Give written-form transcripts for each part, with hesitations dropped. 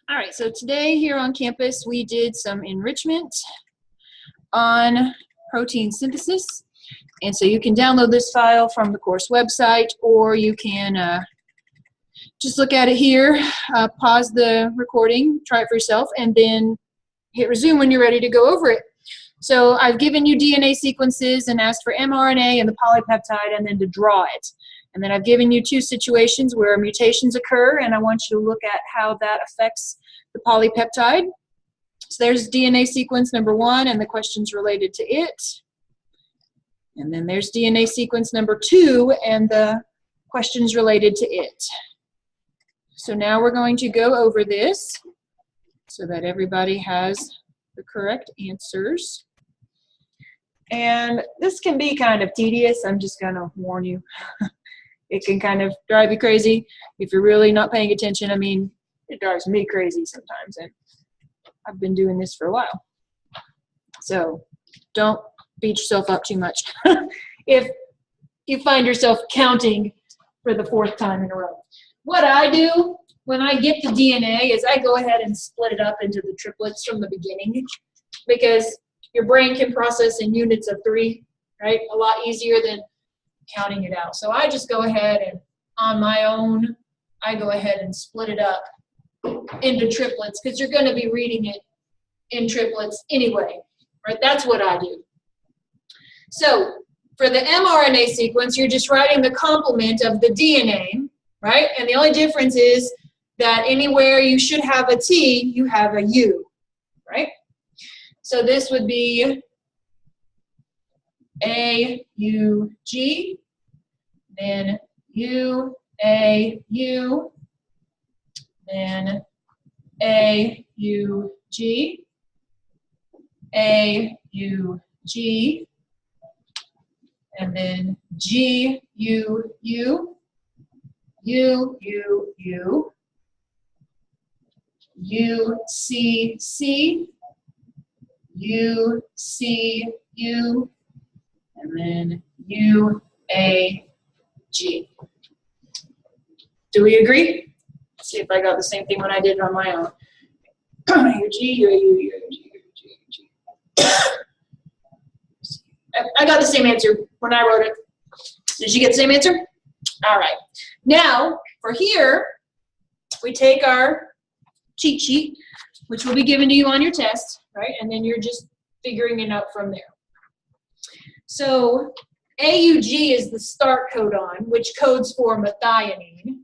All right, so today here on campus we did some enrichment on protein synthesis. And so you can download this file from the course website, or you can just look at it here, pause the recording, try it for yourself, and then hit resume when you're ready to go over it. So I've given you DNA sequences and asked for mRNA and the polypeptide and then to draw it. And then I've given you two situations where mutations occur, and I want you to look at how that affects the polypeptide. So there's DNA sequence number 1 and the questions related to it. And then there's DNA sequence number 2 and the questions related to it. So now we're going to go over this so that everybody has the correct answers. And this can be kind of tedious, I'm just going to warn you. It can kind of drive you crazy if you're really not paying attention. I mean, it drives me crazy sometimes, and I've been doing this for a while. So don't beat yourself up too much if you find yourself counting for the 4th time in a row. What I do when I get the DNA is I go ahead and split it up into the triplets from the beginning, because your brain can process in units of 3, right? A lot easier than counting it out. So I just go ahead and on my own, I go ahead and split it up into triplets, because you're going to be reading it in triplets anyway, right? That's what I do. So for the mRNA sequence, you're just writing the complement of the DNA, right? And the only difference is that anywhere you should have a T, you have a U, right? So this would be A-U-G, then U-A-U, then A-U-G, A-U-G, and then G-U-U, U-U-U, U-C-C, U-C-U, and then U-A-G. Do we agree? Let's see if I got the same thing when I did it on my own. U-G, U-A-U, U-A-G, U-G. I got the same answer when I wrote it. Did you get the same answer? All right. Now, for here, we take our cheat sheet, which will be given to you on your test, right? And then you're just figuring it out from there. So AUG is the start codon, which codes for methionine.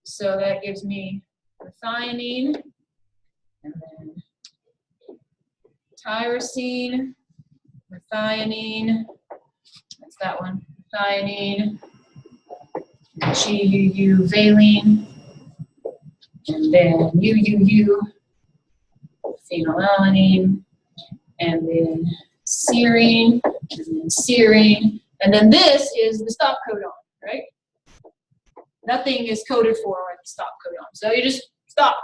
So that gives me methionine, and then tyrosine, methionine, that's that one, methionine, GUU, valine, and then UUU, phenylalanine, and then serine, and then serine, and then this is the stop codon, right? Nothing is coded for at the stop codon, so you just stop.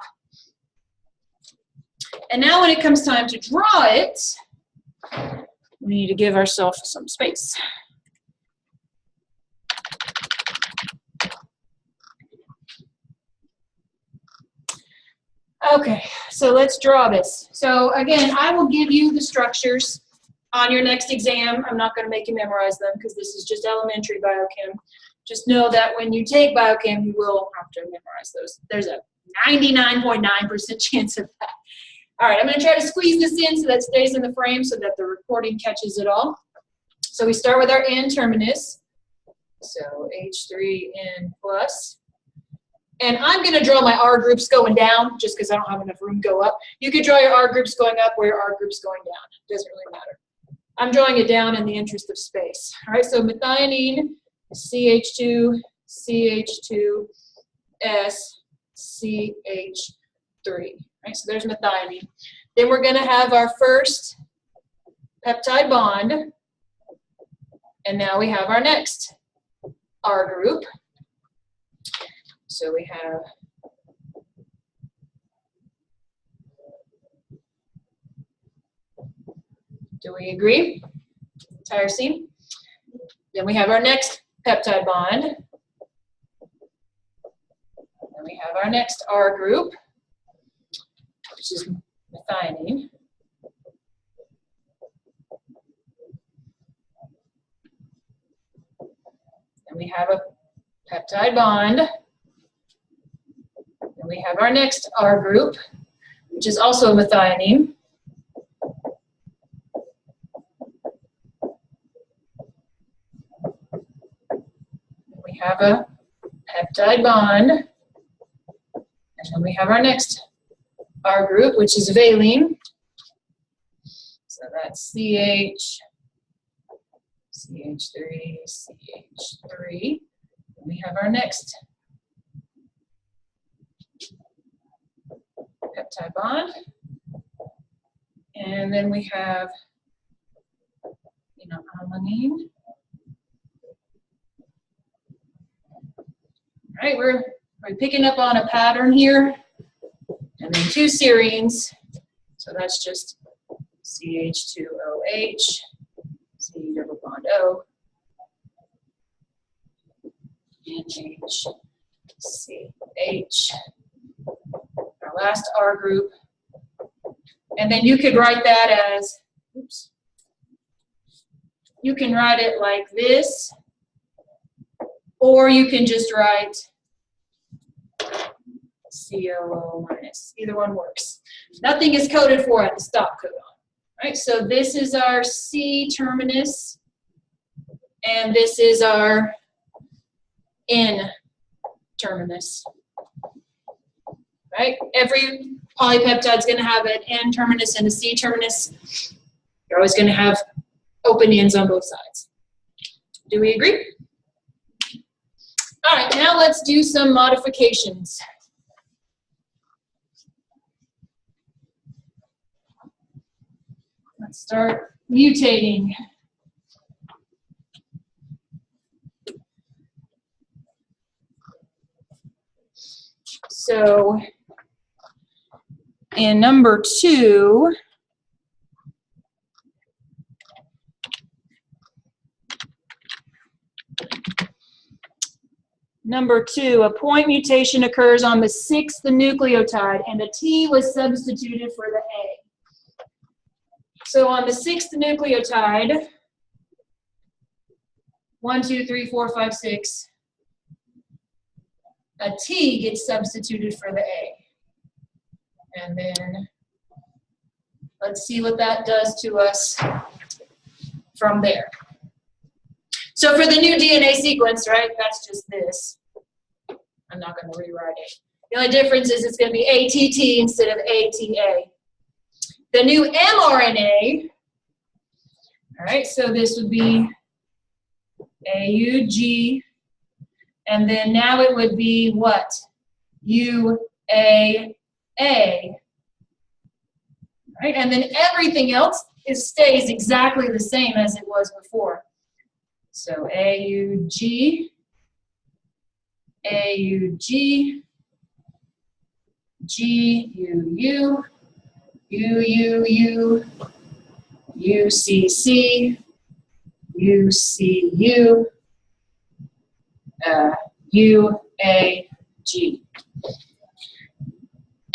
And now when it comes time to draw it, we need to give ourselves some space. Okay, so let's draw this. So again, I will give you the structures on your next exam. I'm not going to make you memorize them because this is just elementary biochem. Just know that when you take biochem, you will have to memorize those. There's a 99.9% chance of that. All right, I'm going to try to squeeze this in so that it stays in the frame so that the recording catches it all. So we start with our N terminus. So H3N plus. And I'm going to draw my R groups going down just because I don't have enough room to go up. You could draw your R groups going up or your R groups going down. It doesn't really matter. I'm drawing it down in the interest of space. All right, so methionine, CH2, CH2, S, CH3. Right, so there's methionine. Then we're going to have our first peptide bond. And now we have our next R group. So we have do we agree? Tyrosine. Then we have our next peptide bond. Then we have our next R group. which is methionine. And we have a peptide bond. And we have our next R group, which is also a methionine. We have a peptide bond. And then we have our next R group, which is valine. So that's CH, CH3, CH3. And we have our next peptide bond. And then we have, alanine. All right, we're picking up on a pattern here. And then 2 serines. So that's just CH2OH, C double bond O, NH, CH. Our last R group. And then you could write that as, oops, you can write it like this, or you can just write COO minus. Either one works. Nothing is coded for at the stop codon. Right? So this is our C terminus, and this is our N terminus. Right? Every polypeptide is going to have an N terminus and a C terminus. You're always going to have open ends on both sides. Do we agree? All right, now let's do some modifications. Let's start mutating. So in number 2, a point mutation occurs on the 6th nucleotide, and a T was substituted for the A. So on the 6th nucleotide, 1, 2, 3, 4, 5, 6, a T gets substituted for the A. And then let's see what that does to us from there. So for the new DNA sequence, right, that's just this. I'm not going to rewrite it. The only difference is it's going to be ATT instead of ATA. The new mRNA, all right, so this would be AUG, and then now it would be what? UAA. Right, and then everything else stays exactly the same as it was before. So AUG, AUG, GUU, UUU, UCC, UCU, UAG.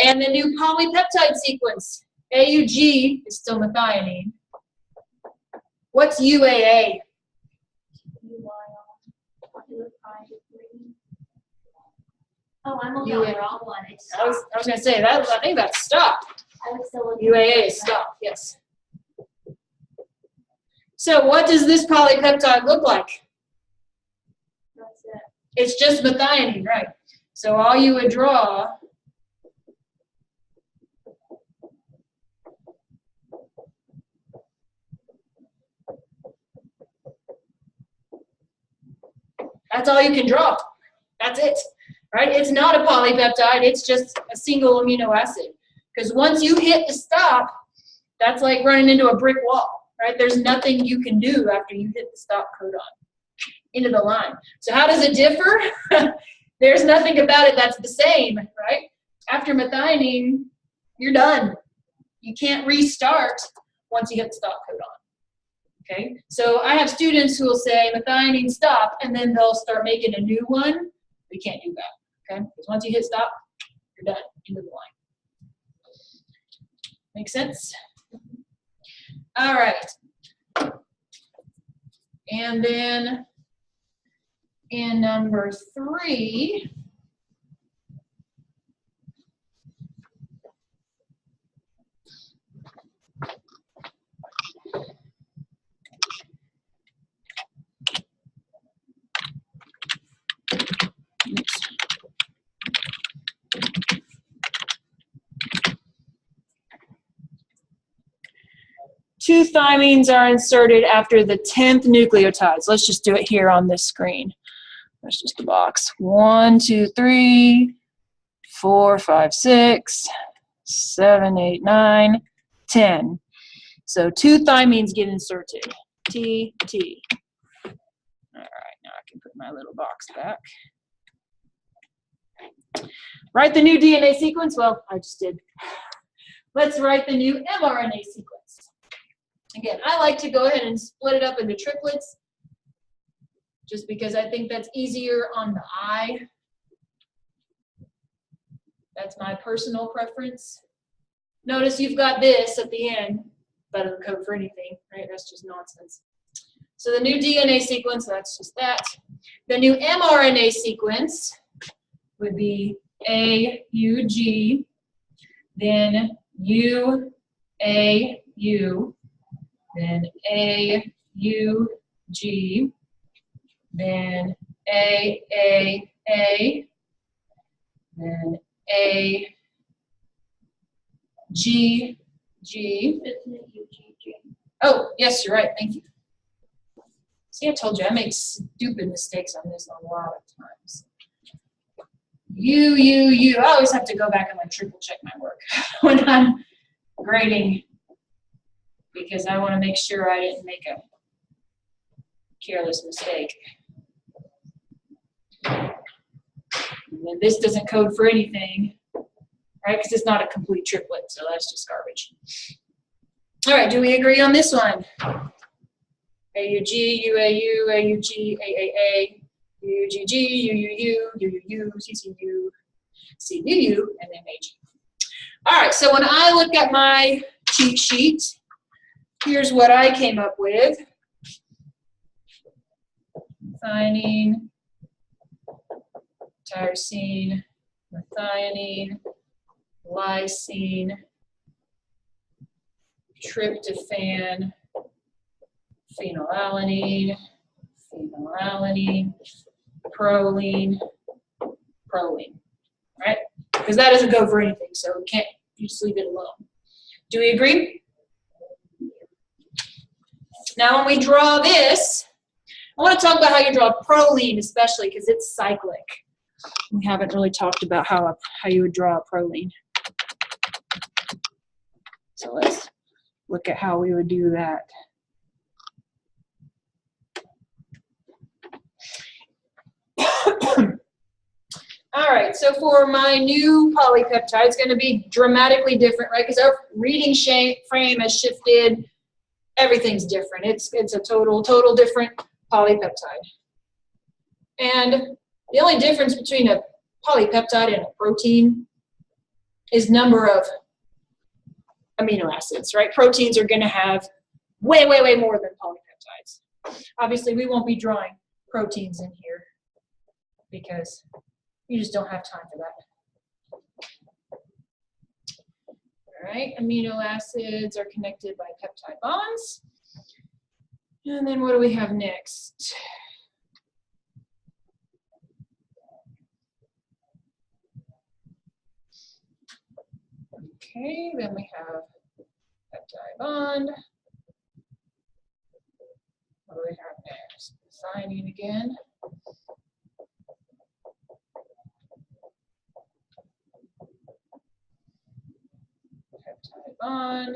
And the new polypeptide sequence, AUG is still methionine. What's UAA? Oh, I'm looking at the wrong one. I was going to say, I think that's stop. UAA is stop, yes. So what does this polypeptide look like? That's it. It's just methionine, right? So all you would draw that's all you can draw. That's it, right? It's not a polypeptide. It's just a single amino acid. Because once you hit the stop, that's like running into a brick wall, right? There's nothing you can do after you hit the stop codon into the line. So how does it differ? There's nothing about it that's the same, right? After methionine, you're done. You can't restart once you hit the stop codon. Okay, so I have students who will say methionine stop, and then they'll start making a new one. We can't do that, okay? Because once you hit stop, you're done, into the line. Make sense? All right. And then in number 3, oops. Two thymines are inserted after the 10th nucleotides. Let's just do it here on this screen. That's just the box. 1, 2, 3, 4, 5, 6, 7, 8, 9, 10. So 2 thymines get inserted. T, T. All right, now I can put my little box back. Write the new DNA sequence. Well, I just did. Let's write the new mRNA sequence. Again, I like to go ahead and split it up into triplets just because I think that's easier on the eye. That's my personal preference. Notice you've got this at the end. That doesn't code for anything, right? That's just nonsense. So the new DNA sequence, that's just that. The new mRNA sequence would be AUG, then UAU, then AUG, then AAA, then AGG. Oh, yes, you're right. Thank you. See, I told you I make stupid mistakes on this a lot of times. I always have to go back and like triple check my work when I'm grading because I want to make sure I didn't make a careless mistake. And then this doesn't code for anything, right? Because it's not a complete triplet, so that's just garbage. All right, do we agree on this one? AUG, UAU, AUG, AAA, UGG, UUU, UUU, CCU, CUU, and then AG. All right, so when I look at my cheat sheet, here's what I came up with. Methionine, tyrosine, methionine, lysine, tryptophan, phenylalanine, proline, right? Because that doesn't go for anything, so we can't, you just leave it alone. Do we agree? Now when we draw this, I want to talk about how you draw proline, especially because it's cyclic. We haven't really talked about how you would draw a proline. So let's look at how we would do that. All right, so for my new polypeptide, it's going to be dramatically different, right? Because our reading frame has shifted. Everything's different. It's a total different polypeptide. And the only difference between a polypeptide and a protein is number of amino acids, right? Proteins are going to have way, way, way more than polypeptides. Obviously, we won't be drawing proteins in here because you just don't have time for that. All right, amino acids are connected by peptide bonds. And then what do we have next? Okay, then we have peptide bond. What do we have next? Methionine again. Peptide bond.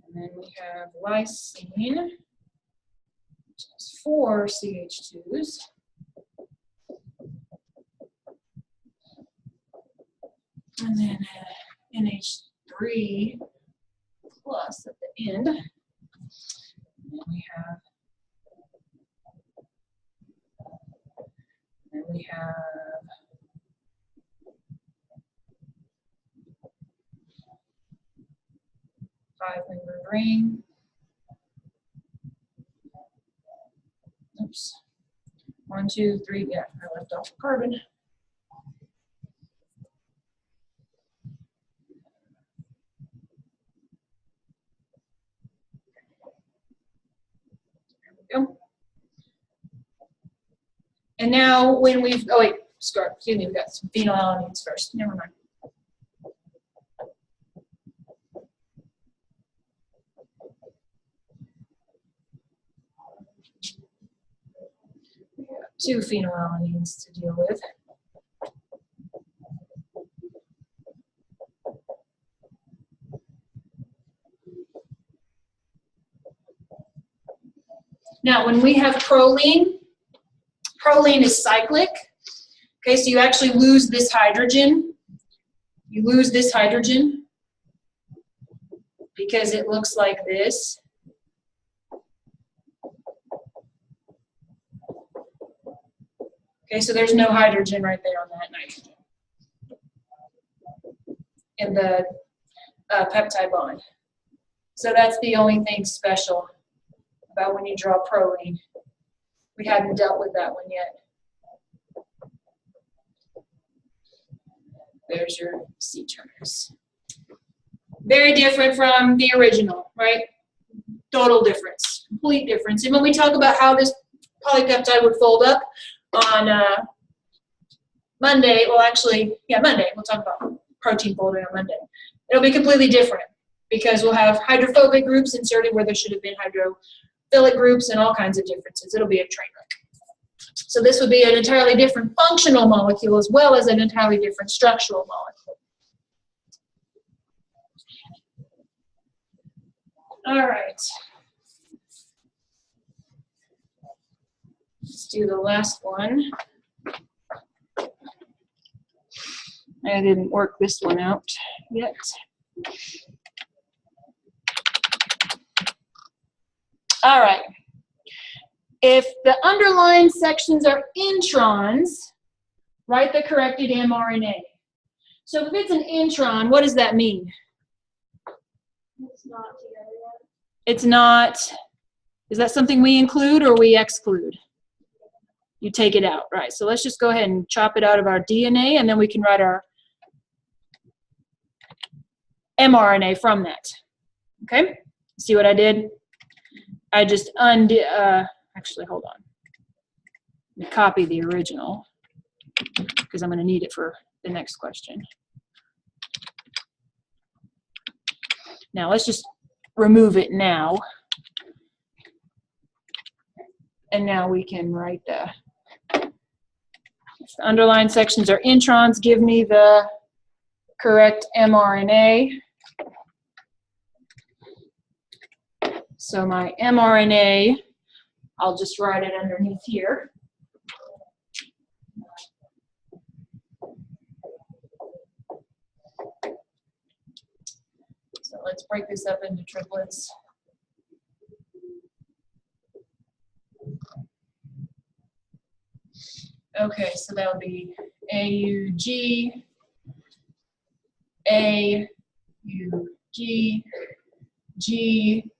And then we have lysine, which has 4 CH2s. And then NH3 plus at the end. And then we have 5-membered ring. Oops. 1, 2, 3. Yeah, I left off carbon. There we go. And now when we've, oh wait, excuse me, we've got some phenylalanines first. Never mind. We have 2 phenylalanines to deal with. Now, when we have proline, proline is cyclic. Okay, so you actually lose this hydrogen. You lose this hydrogen because it looks like this. Okay, so there's no hydrogen right there on that nitrogen in the peptide bond. So that's the only thing special about when you draw proline. We hadn't dealt with that one yet. There's your C-terminus. Very different from the original, right? Total difference, complete difference. And when we talk about how this polypeptide would fold up on Monday, well actually, yeah, Monday, we'll talk about protein folding on Monday. It'll be completely different because we'll have hydrophobic groups inserted where there should have been hydrophilic groups and all kinds of differences. It'll be a train wreck. So this would be an entirely different functional molecule as well as an entirely different structural molecule. All right. Let's do the last one. I didn't work this one out yet. All right. If the underlined sections are introns, write the corrected mRNA. So if it's an intron, what does that mean? It's not together yet. It's not. Is that something we include or we exclude? You take it out, right? So let's just go ahead and chop it out of our DNA, and then we can write our mRNA from that. Okay? See what I did? I just undid. Actually, hold on. Let me copy the original because I'm going to need it for the next question. Now, let's just remove it now. And now we can write the underlined sections are introns. Give me the correct mRNA. So my mRNA, I'll just write it underneath here. So let's break this up into triplets. Okay, so that would be AUG, AUG,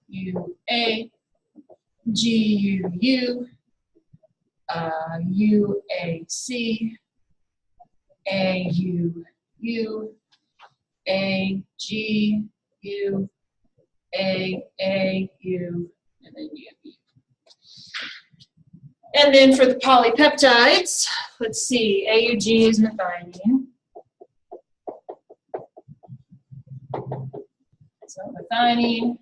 GUA, GUU, UAC, AUU, AGU, AAU, and then UU. And then for the polypeptides, let's see, AUG is methionine. So methionine,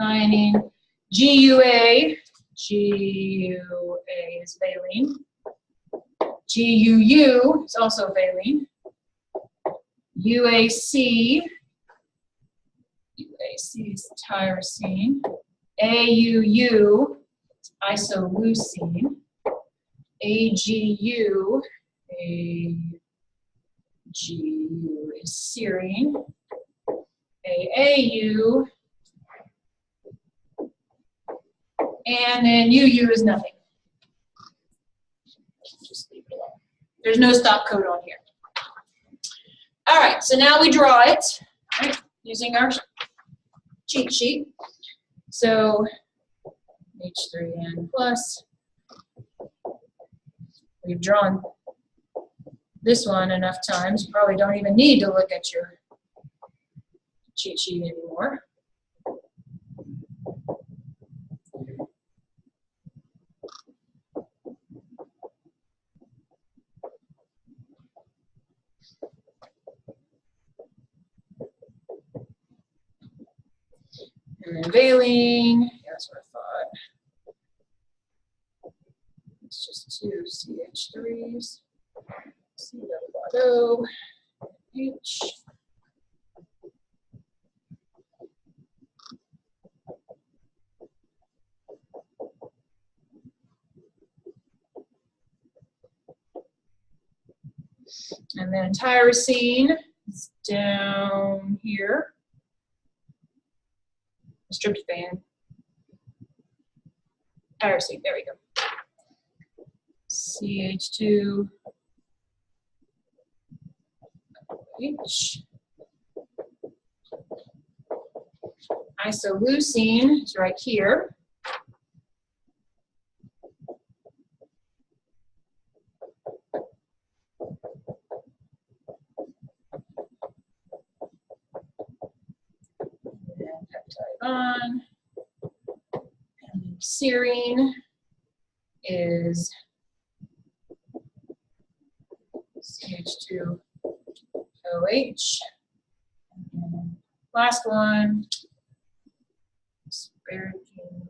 methionine, GUA, GUA is valine. GUU is also valine. UAC, UAC is tyrosine. AUU, isoleucine. AGU, AGU is serine. AAU, and then UU is nothing. Just leave it alone. There's no stop code on here. All right, so now we draw it, right, using our cheat sheet. So H3N plus. We've drawn this one enough times, you probably don't even need to look at your cheat sheet anymore. And then valine, yeah, that's what I thought. It's just two CH3s, C double bond O, H. And then tyrosine is down here. Tryptophan. Tyrosine, there we go. CH2, H. Isoleucine is right here. And peptide bond. And then serine is CH2OH. And last one, asparagine.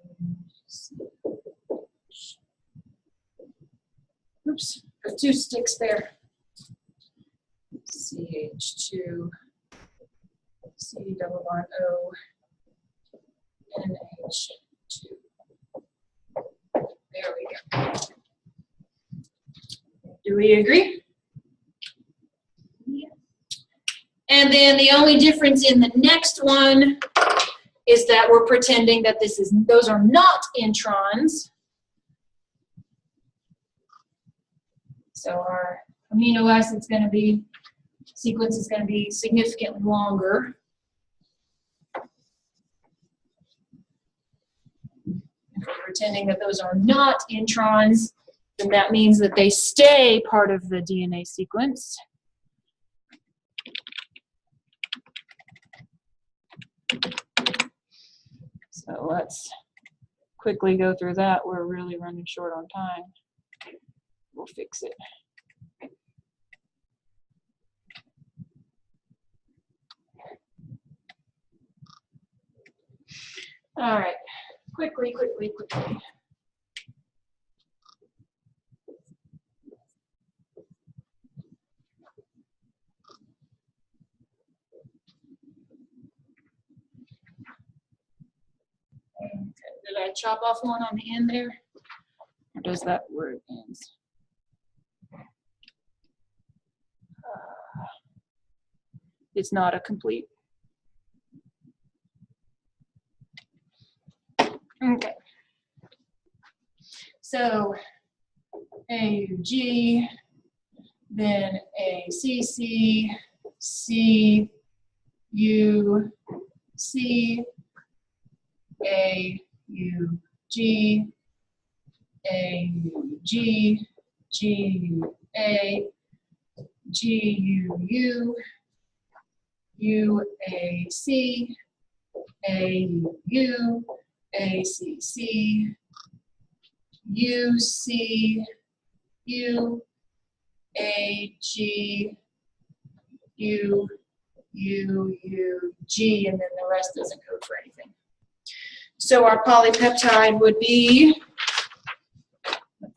Oops, there's two sticks there. CH2, C double bond O, NH2. There we go. Do we agree? Yeah. And then the only difference in the next one is that we're pretending that those are not introns. So our amino acid sequence is going to be significantly longer. If we're pretending that those are not introns, then that means that they stay part of the DNA sequence. So let's quickly go through that. We're really running short on time. We'll fix it. All right, quickly. Okay, did I chop off one on the end there? Or does that where it ends? It's not a complete. Okay. So AUG, then ACC, CUC, AUG, AUG, GUA, GUU, UAC, AUU, ACC, UC, UAG, UUG, and then the rest doesn't code for anything. So our polypeptide would be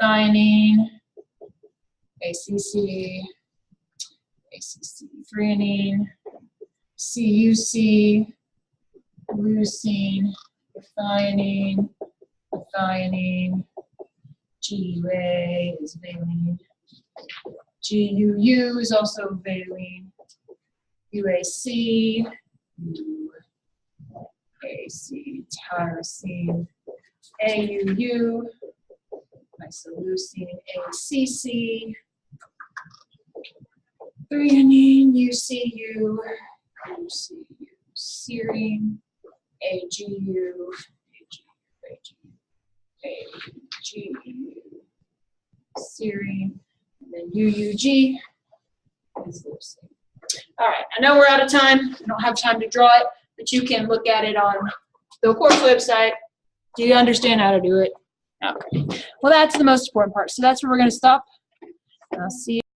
methionine, ACC, threonine, CUC, leucine, methionine, GUA is valine, GUU is also valine, UAC, UAC, tyrosine, AUU, isoleucine, ACC, threonine, UCU, serine, AGU, AGU, serine, and then UUG is leucine. All right, I know we're out of time. I don't have time to draw it, but you can look at it on the course website. Do you understand how to do it? Okay. Well, that's the most important part. So that's where we're going to stop. I'll see you.